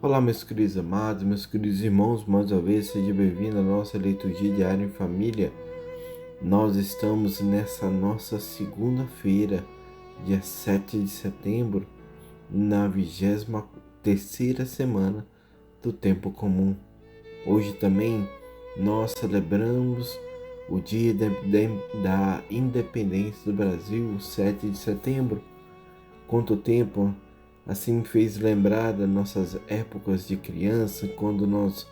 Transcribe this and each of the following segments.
Olá, meus queridos amados, meus queridos irmãos, mais uma vez, seja bem-vindo à nossa liturgia diária em família. Nós estamos nessa nossa segunda-feira, dia 7 de setembro, na 23ª semana do tempo comum. Hoje também nós celebramos o dia da independência do Brasil, 7 de setembro. Quanto tempo assim me fez lembrar das nossas épocas de criança, quando nós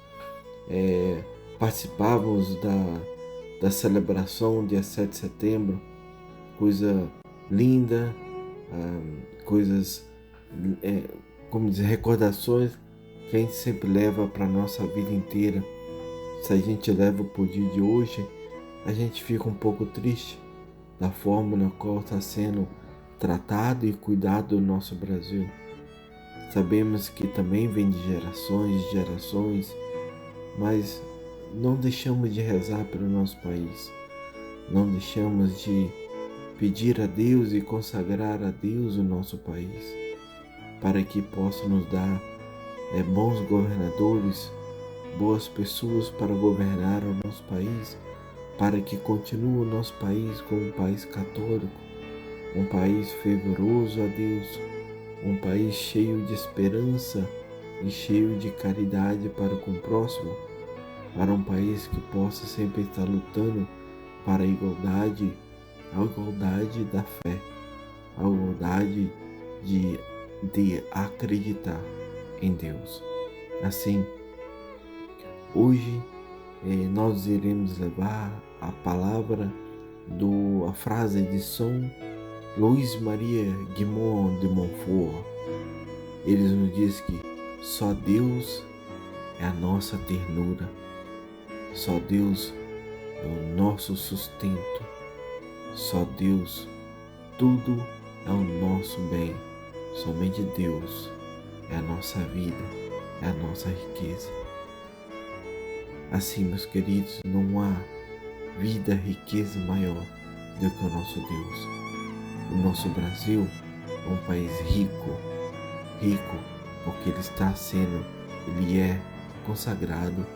participávamos da celebração dia 7 de setembro. Coisa linda, coisas, como dizer, recordações que a gente sempre leva para a nossa vida inteira. Se a gente leva para o dia de hoje, a gente fica um pouco triste da forma na qual está sendo tratado e cuidado o nosso Brasil. Sabemos que também vem de gerações, mas não deixamos de rezar pelo nosso país, não deixamos de pedir a Deus e consagrar a Deus o nosso país, para que possa nos dar bons governadores, boas pessoas para governar o nosso país, para que continue o nosso país como um país católico, um país fervoroso a Deus, um país cheio de esperança e cheio de caridade para com o próximo, para um país que possa sempre estar lutando para a igualdade da fé, a igualdade de acreditar em Deus. Assim, hoje nós iremos levar a palavra a frase de São Luís Maria Guimond de Montfort. Ele nos diz que só Deus é a nossa ternura, só Deus é o nosso sustento, só Deus, tudo é o nosso bem, somente Deus é a nossa vida, é a nossa riqueza. Assim, meus queridos, não há vida, riqueza maior do que o nosso Deus. O nosso Brasil é um país rico porque ele é consagrado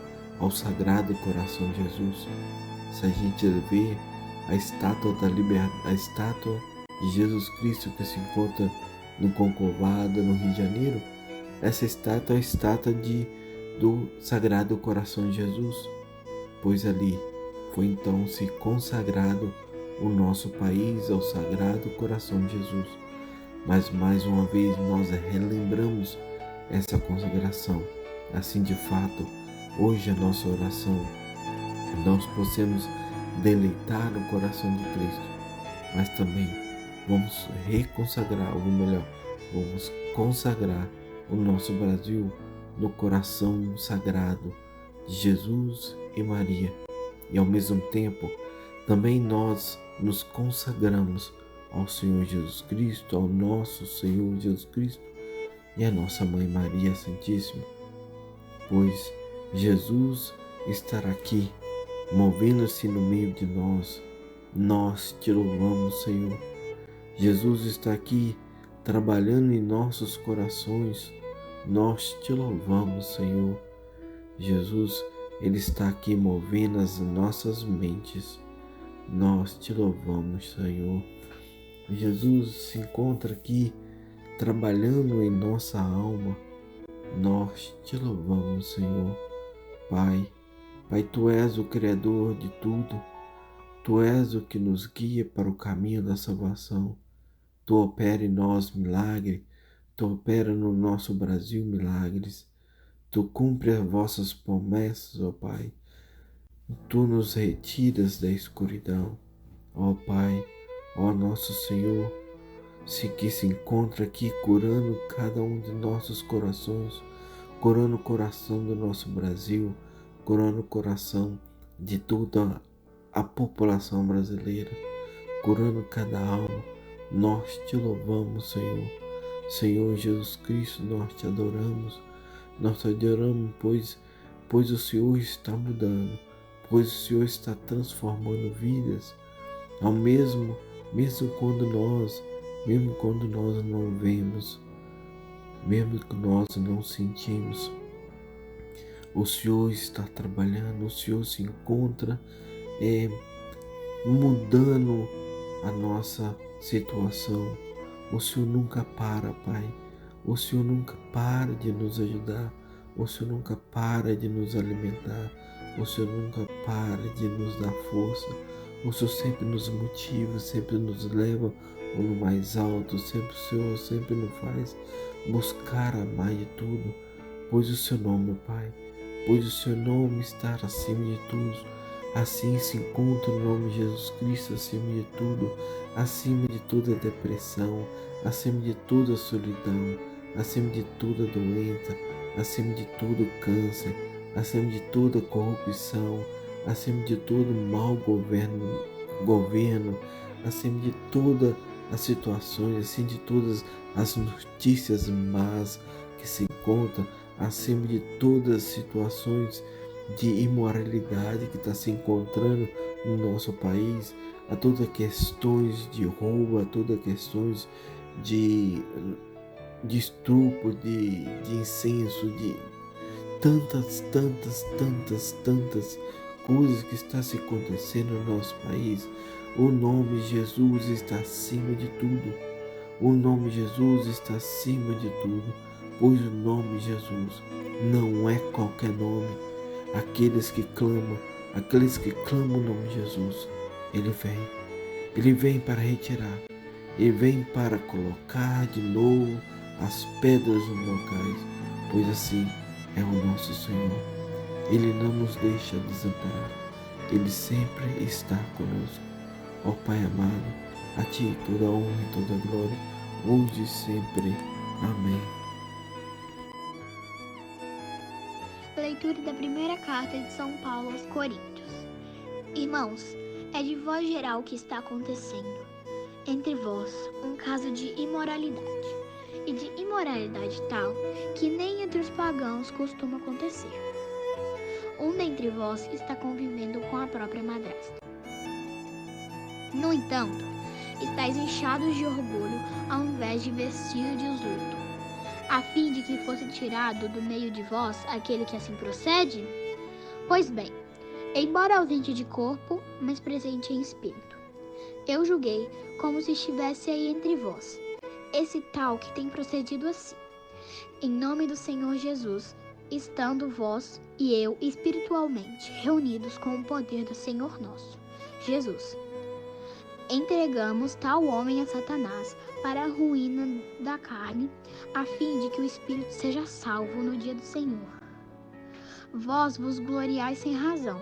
ao Sagrado Coração de Jesus. Se a gente vê a estátua de Jesus Cristo que se encontra no Corcovado, no Rio de Janeiro, essa estátua é a estátua do Sagrado Coração de Jesus, pois ali foi então se consagrado o nosso país ao Sagrado Coração de Jesus. Mas mais uma vez nós relembramos essa consagração. Assim, de fato, hoje a nossa oração, nós possamos deleitar o coração de Cristo, mas também vamos vamos consagrar o nosso Brasil no coração sagrado de Jesus e Maria. E ao mesmo tempo, também nós nos consagramos ao Senhor Jesus Cristo, ao nosso Senhor Jesus Cristo e à nossa Mãe Maria Santíssima, pois Jesus estará aqui, movendo-se no meio de nós. Nós te louvamos, Senhor. Jesus está aqui, trabalhando em nossos corações. Nós te louvamos, Senhor. Jesus, Ele está aqui movendo as nossas mentes. Nós te louvamos, Senhor. Jesus se encontra aqui trabalhando em nossa alma. Nós te louvamos, Senhor. Pai, Tu és o Criador de tudo. Tu és o que nos guia para o caminho da salvação. Tu opera em nós milagre. Tu opera no nosso Brasil milagres. Tu cumpre as vossas promessas, ó Pai. Tu nos retiras da escuridão, ó Pai, ó nosso Senhor, que se encontra aqui curando cada um de nossos corações, curando o coração do nosso Brasil, curando o coração de toda a população brasileira, curando cada alma. Nós te louvamos, Senhor. Senhor Jesus Cristo, nós te adoramos, pois o Senhor está mudando, pois o Senhor está transformando vidas, mesmo quando nós não vemos, mesmo que nós não sentimos. O Senhor está trabalhando, o Senhor se encontra mudando a nossa situação. O Senhor nunca para, Pai. O Senhor nunca para de nos ajudar. O Senhor nunca para de nos alimentar. O Senhor nunca para de nos dar força. O Senhor sempre nos motiva, sempre nos leva no mais alto. O Senhor sempre nos faz buscar a mais de tudo. Pois o seu nome, Pai, pois o seu nome está acima de tudo. Assim se encontra o nome de Jesus Cristo acima de tudo, acima de toda depressão, acima de toda solidão, acima de toda doença, acima de todo câncer, acima de toda corrupção, acima de todo mau governo, acima de todas as situações, acima de todas as notícias más que se encontram, acima de todas as situações de imoralidade que está se encontrando no nosso país, a todas questões de roubo, a todas questões de estupro, de incenso, de tantas coisas que está se acontecendo no nosso país. O nome de Jesus está acima de tudo. O nome de Jesus está acima de tudo, pois o nome de Jesus não é qualquer nome. Aqueles que clamam o nome de Jesus, Ele vem para retirar, Ele vem para colocar de novo as pedras nos locais, pois assim é o nosso Senhor. Ele não nos deixa desamparar, Ele sempre está conosco. Ó Pai amado, a Ti toda a honra e toda a glória, hoje e sempre. Amém. Leitura da primeira carta de São Paulo aos Coríntios. Irmãos, é de vós geral o que está acontecendo. Entre vós, um caso de imoralidade, e de imoralidade tal que nem entre os pagãos costuma acontecer. Um dentre vós está convivendo com a própria madrasta. No entanto, estáis inchados de orgulho ao invés de vestirdes luto, a fim de que fosse tirado do meio de vós aquele que assim procede? Pois bem, embora ausente de corpo, mas presente em espírito, eu julguei como se estivesse aí entre vós, esse tal que tem procedido assim. Em nome do Senhor Jesus, estando vós e eu espiritualmente reunidos com o poder do Senhor nosso, Jesus, entregamos tal homem a Satanás para a ruína da carne, a fim de que o espírito seja salvo no dia do Senhor. Vós vos gloriais sem razão.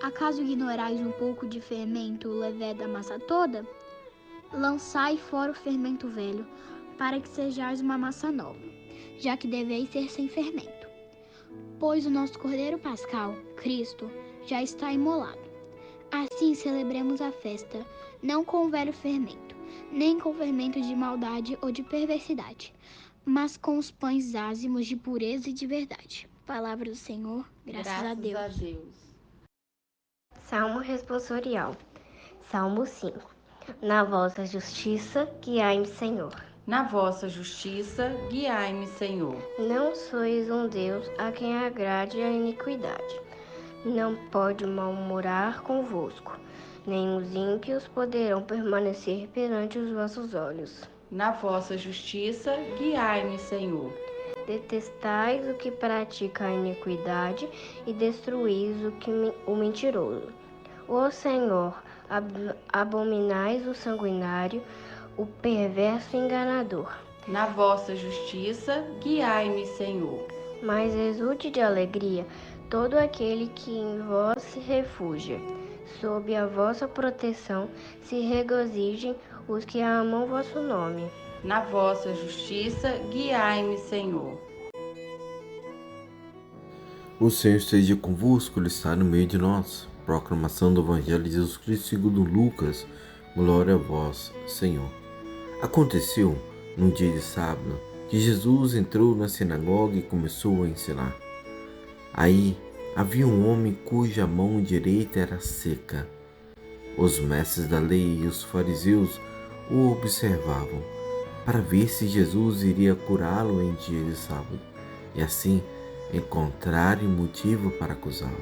Acaso ignorais um pouco de fermento levé da massa toda? Lançai fora o fermento velho, para que sejais uma massa nova, já que deveis ser sem fermento. Pois o nosso Cordeiro Pascal, Cristo, já está imolado. Assim celebremos a festa, não com o velho fermento, nem com fermento de maldade ou de perversidade, mas com os pães ázimos de pureza e de verdade. Palavra do Senhor, graças a Deus. Salmo responsorial. Salmo 5. Na vossa justiça, guiai-me, Senhor. Na vossa justiça, guiai-me, Senhor. Não sois um Deus a quem agrade a iniquidade. Não pode mal-humorar convosco, nem os ímpios poderão permanecer perante os vossos olhos. Na vossa justiça, guiai-me, Senhor. Detestais o que pratica a iniquidade e destruís o mentiroso. Ó Senhor, abominais o sanguinário, o perverso enganador. Na vossa justiça, guiai-me, Senhor. Mas exulte de alegria todo aquele que em vós se refugia. Sob a vossa proteção se regozijem os que amam vosso nome. Na vossa justiça, guiai-me, Senhor. O Senhor esteja convosco, Ele está no meio de nós. Proclamação do Evangelho de Jesus Cristo segundo Lucas. Glória a vós, Senhor. Aconteceu, num dia de sábado, que Jesus entrou na sinagoga e começou a ensinar. Aí havia um homem cuja mão direita era seca. Os mestres da lei e os fariseus o observavam. para ver se Jesus iria curá-lo em dia de sábado e assim encontrarem motivo para acusá-lo.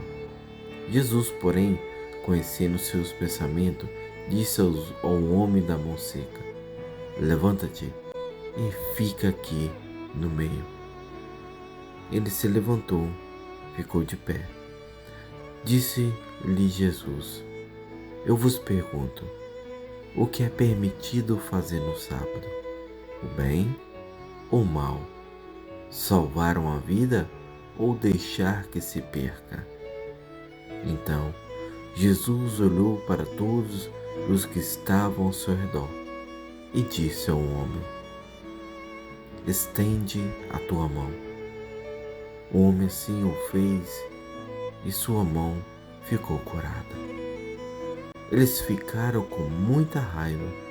Jesus, porém, conhecendo seus pensamentos, disse ao homem da mão seca: levanta-te e fica aqui no meio. Ele se levantou, ficou de pé. Disse-lhe Jesus: eu vos pergunto, o que é permitido fazer no sábado? O bem ou o mal? Salvar uma vida ou deixar que se perca? Então, Jesus olhou para todos os que estavam ao seu redor e disse ao homem: estende a tua mão. O homem assim o fez e sua mão ficou curada. Eles ficaram com muita raiva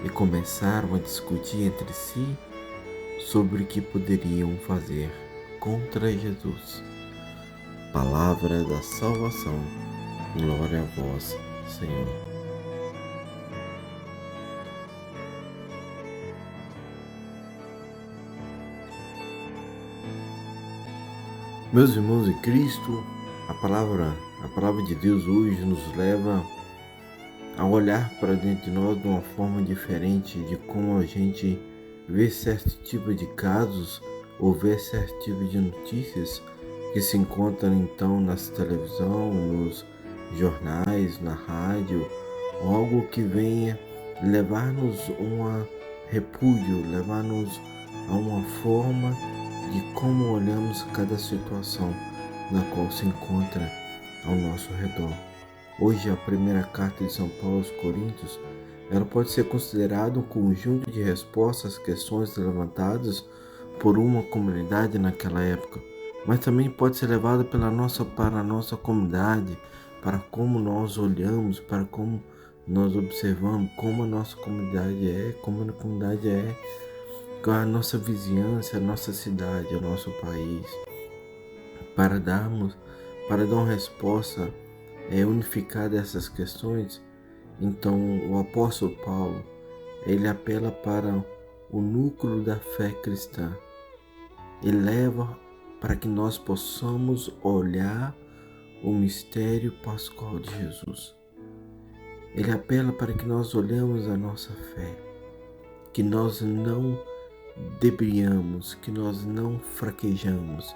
e começaram a discutir entre si sobre o que poderiam fazer contra Jesus. Palavra da salvação. Glória a vós, Senhor. Meus irmãos em Cristo, a palavra de Deus hoje nos leva a olhar para dentro de nós de uma forma diferente de como a gente vê certo tipo de casos ou vê certo tipo de notícias que se encontram então nas televisão, nos jornais, na rádio, algo que venha levar-nos um repúdio, levar-nos a uma forma de como olhamos cada situação na qual se encontra ao nosso redor. Hoje, a primeira carta de São Paulo aos Coríntios, ela pode ser considerada um conjunto de respostas às questões levantadas por uma comunidade naquela época, mas também pode ser levada para a nossa comunidade, para como nós olhamos, para como nós observamos, como a nossa comunidade é, como a comunidade é, a nossa vizinhança, a nossa cidade, o nosso país, para dar uma resposta unificada a essas questões. Então o apóstolo Paulo, ele apela para o núcleo da fé cristã. Ele leva para que nós possamos olhar o mistério pascual de Jesus. Ele apela para que nós olhemos a nossa fé, que nós não debriamos, que nós não fraquejamos,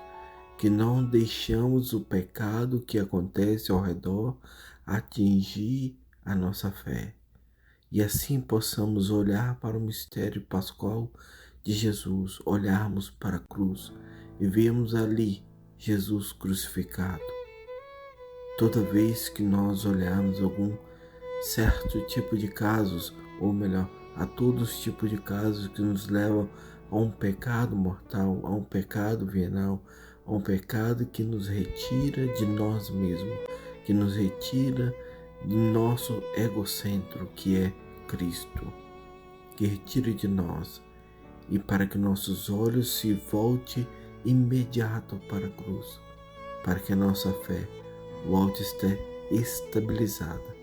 que não deixamos o pecado que acontece ao redor atingir a nossa fé. E assim possamos olhar para o mistério pascual de Jesus, olharmos para a cruz e vermos ali Jesus crucificado. Toda vez que nós olharmos algum certo tipo de casos, ou melhor, a todos os tipos de casos que nos levam a um pecado mortal, a um pecado venal, a um pecado que nos retira de nós mesmos, que nos retira do nosso egocentro, que é Cristo, que retira de nós, e para que nossos olhos se voltem imediato para a cruz, para que a nossa fé volte a estar estabilizada,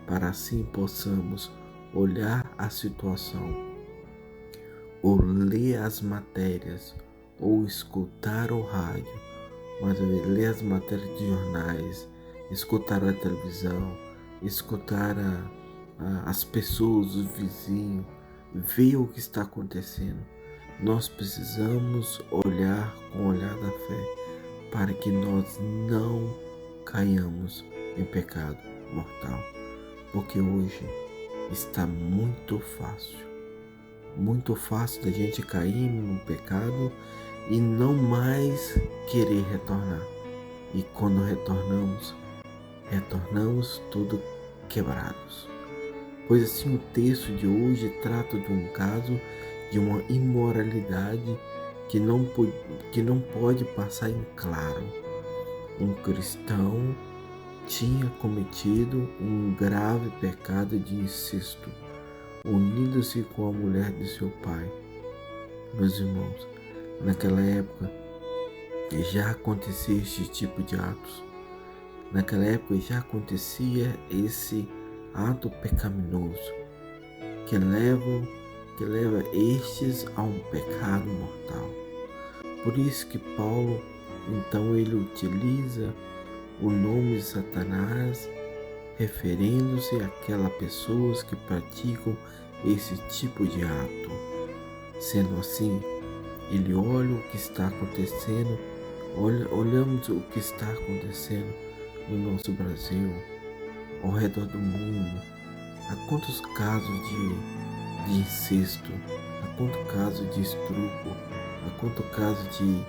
para assim possamos olhar a situação, ou ler as matérias, ou escutar o rádio, mas ler as matérias de jornais, escutar a televisão, escutar as pessoas, os vizinhos, ver o que está acontecendo. Nós precisamos olhar com o olhar da fé para que nós não caiamos em pecado mortal, porque hoje está muito fácil da gente cair no pecado e não mais querer retornar. E quando retornamos tudo quebrados. Pois assim, o texto de hoje trata de um caso de uma imoralidade que não pode passar em claro. Um cristão tinha cometido um grave pecado de incesto, unindo-se com a mulher de seu pai. Meus irmãos, naquela época já acontecia esse tipo de atos. Naquela época já acontecia esse ato pecaminoso que levam que leva estes a um pecado mortal. Por isso que Paulo, então, ele utiliza o nome de Satanás, referindo-se àquelas pessoas que praticam esse tipo de ato. Sendo assim, ele olha o que está acontecendo, olhamos o que está acontecendo no nosso Brasil, ao redor do mundo. Há quantos casos de incesto, há quantos casos de estupro, há quantos casos de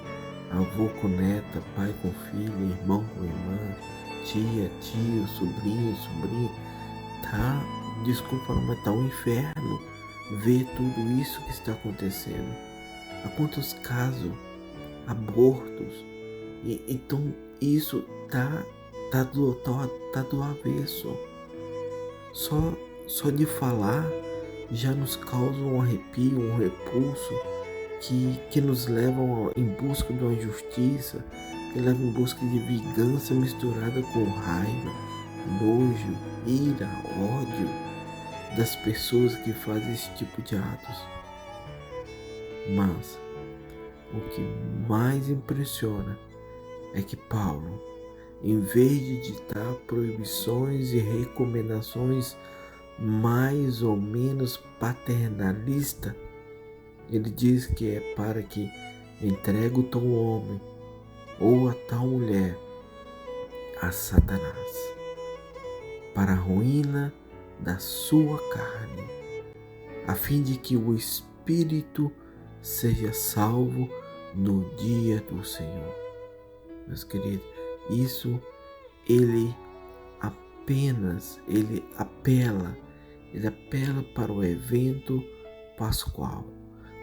avô com neta, pai com filha, irmão com irmã, tia, tio, sobrinho, sobrinha. Desculpa, mas tá um inferno ver tudo isso que está acontecendo. Há quantos casos, abortos. Então isso tá do avesso. Só de falar já nos causa um arrepio, um repulso que nos levam em busca de uma justiça, que leva em busca de vingança misturada com raiva, nojo, ira, ódio das pessoas que fazem esse tipo de atos. Mas o que mais impressiona é que Paulo, em vez de ditar proibições e recomendações mais ou menos paternalista, ele diz que é para que entregue o tal homem ou a tal mulher a Satanás, para a ruína da sua carne, a fim de que o espírito seja salvo no dia do Senhor. Meus queridos, isso ele apela para o evento pascual,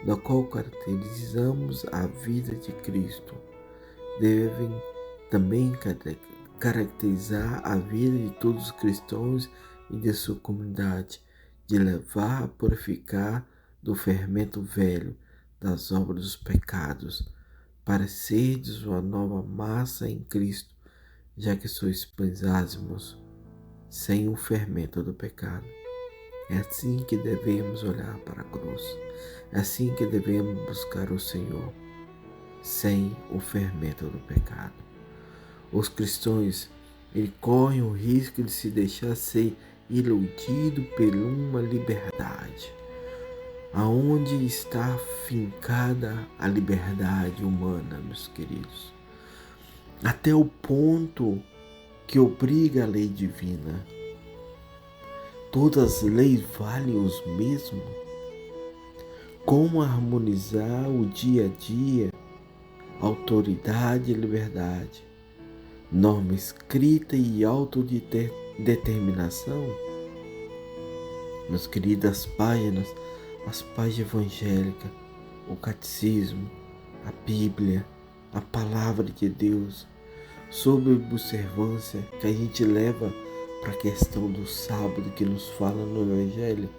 da qual caracterizamos a vida de Cristo. Devem também caracterizar a vida de todos os cristãos e de sua comunidade, de levar a purificar do fermento velho das obras dos pecados, para serdes uma nova massa em Cristo, já que sois pães ázimos, sem o fermento do pecado. É assim que devemos olhar para a cruz. É assim que devemos buscar o Senhor, sem o fermento do pecado. Os cristãos, eles correm o risco de se deixar ser iludido por uma liberdade. Aonde está fincada a liberdade humana, meus queridos? Até o ponto que obriga a lei divina. Todas as leis valem os mesmos? Como harmonizar o dia a dia, autoridade e liberdade, norma escrita e autodeterminação? Meus queridos, as páginas evangélicas, o catecismo, a Bíblia, a palavra de Deus, sobre a observância que a gente leva para a questão do sábado que nos fala no Evangelho,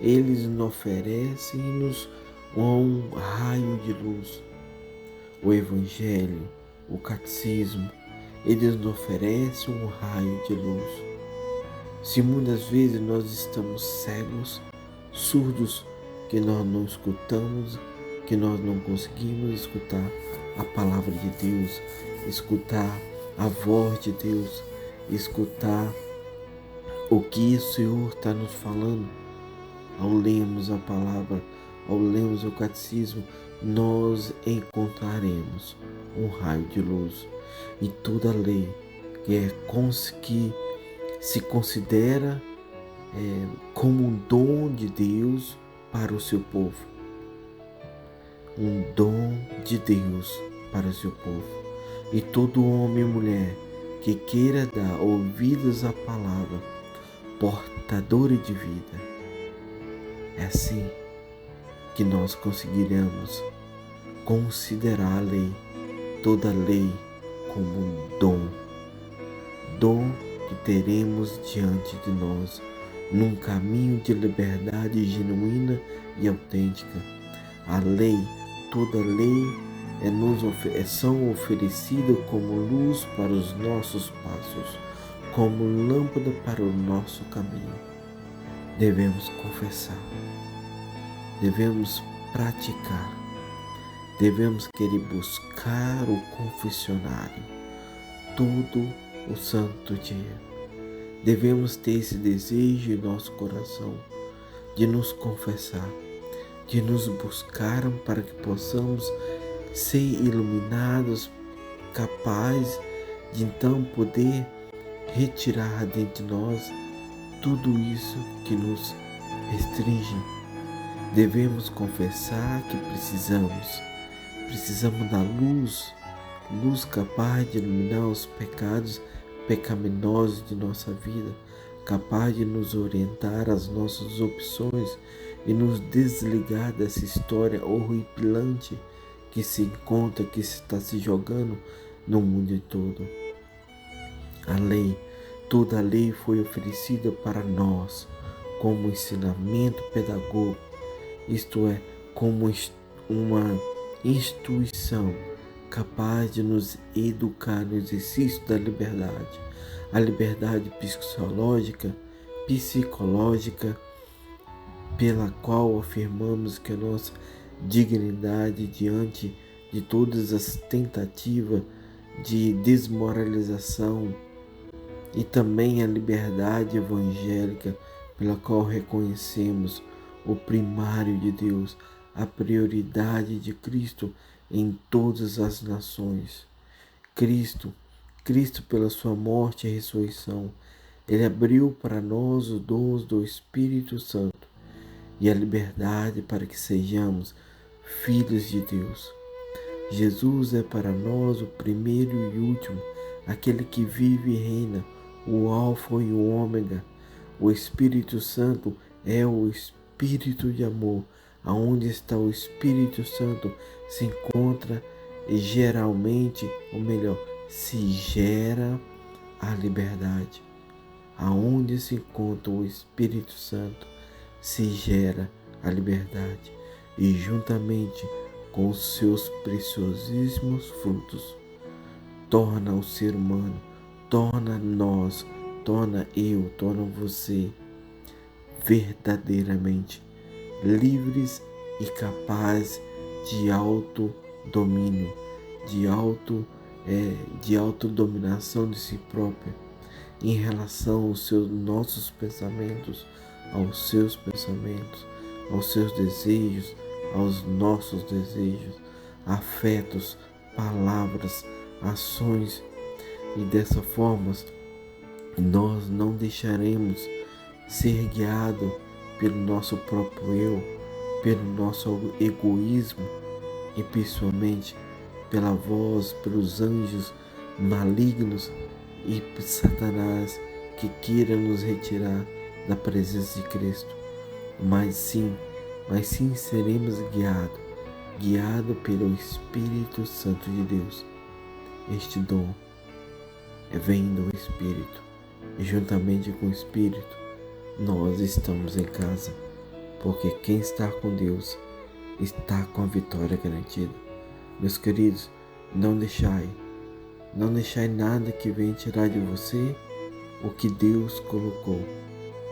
eles nos oferecem-nos um raio de luz. O Evangelho, o catecismo, eles nos oferecem um raio de luz. Se muitas vezes nós estamos cegos, surdos, que nós não escutamos, que nós não conseguimos escutar a palavra de Deus, escutar a voz de Deus, escutar o que o Senhor está nos falando. Ao lermos a palavra, ao lermos o catecismo, nós encontraremos um raio de luz. E toda lei que se considera como um dom de Deus para o seu povo. Um dom de Deus para o seu povo. E todo homem e mulher que queira dar ouvidos à palavra, portadora de vida, é assim que nós conseguiremos considerar a lei, toda lei, como um dom que teremos diante de nós, num caminho de liberdade genuína e autêntica. A lei, toda lei, são oferecidas como luz para os nossos passos, como lâmpada para o nosso caminho. Devemos confessar devemos praticar, devemos querer buscar o confessionário todo o santo dia. Devemos ter esse desejo em nosso coração de nos confessar, de nos buscar para que possamos ser iluminados, capazes de então poder retirar dentro de nós tudo isso que nos restringe. Devemos confessar que precisamos da luz capaz de iluminar os pecados pecaminosos de nossa vida, capaz de nos orientar às nossas opções e nos desligar dessa história horripilante que se encontra, que está se jogando no mundo todo. A lei, toda a lei foi oferecida para nós como ensinamento pedagógico, isto é, como uma instituição capaz de nos educar no exercício da liberdade, a liberdade psicológica, pela qual afirmamos que a nossa dignidade diante de todas as tentativas de desmoralização, e também a liberdade evangélica, pela qual reconhecemos o primário de Deus, a prioridade de Cristo em todas as nações. Cristo, pela sua morte e ressurreição, Ele abriu para nós os dons do Espírito Santo e a liberdade para que sejamos filhos de Deus. Jesus é para nós o primeiro e último, aquele que vive e reina, o Alfa e o Ômega. O Espírito Santo é o Espírito de amor. Aonde está o Espírito Santo se encontra geralmente, ou melhor, se gera a liberdade. Aonde se encontra o Espírito Santo se gera a liberdade, e juntamente com os seus preciosíssimos frutos torna o ser humano, torna nós, torna eu, torna você verdadeiramente livres e capazes de autodomínio, de autodominação de si própria em relação aos nossos pensamentos, aos seus pensamentos, aos seus desejos, aos nossos desejos, afetos, palavras, ações, e dessa forma nós não deixaremos ser guiados pelo nosso próprio eu, pelo nosso egoísmo e principalmente pela voz, pelos anjos malignos e Satanás que queira nos retirar da presença de Cristo. Mas sim seremos guiados pelo Espírito Santo de Deus. Este dom vem do Espírito, e juntamente com o Espírito nós estamos em casa, porque quem está com Deus está com a vitória garantida. Meus queridos, não deixai nada que venha tirar de você o que Deus colocou,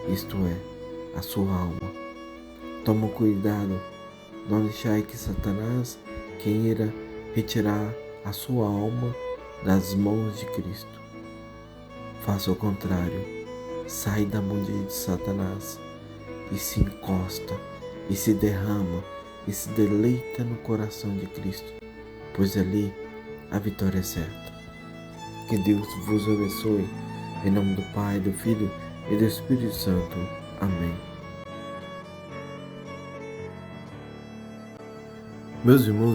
isto é, a sua alma. Toma cuidado, não deixai que Satanás queira retirar a sua alma das mãos de Cristo. Faça o contrário, sai da mão de Satanás e se encosta e se derrama e se deleita no coração de Cristo, pois ali a vitória é certa. Que Deus vos abençoe, em nome do Pai, do Filho e do Espírito Santo. Amém. Meus irmãos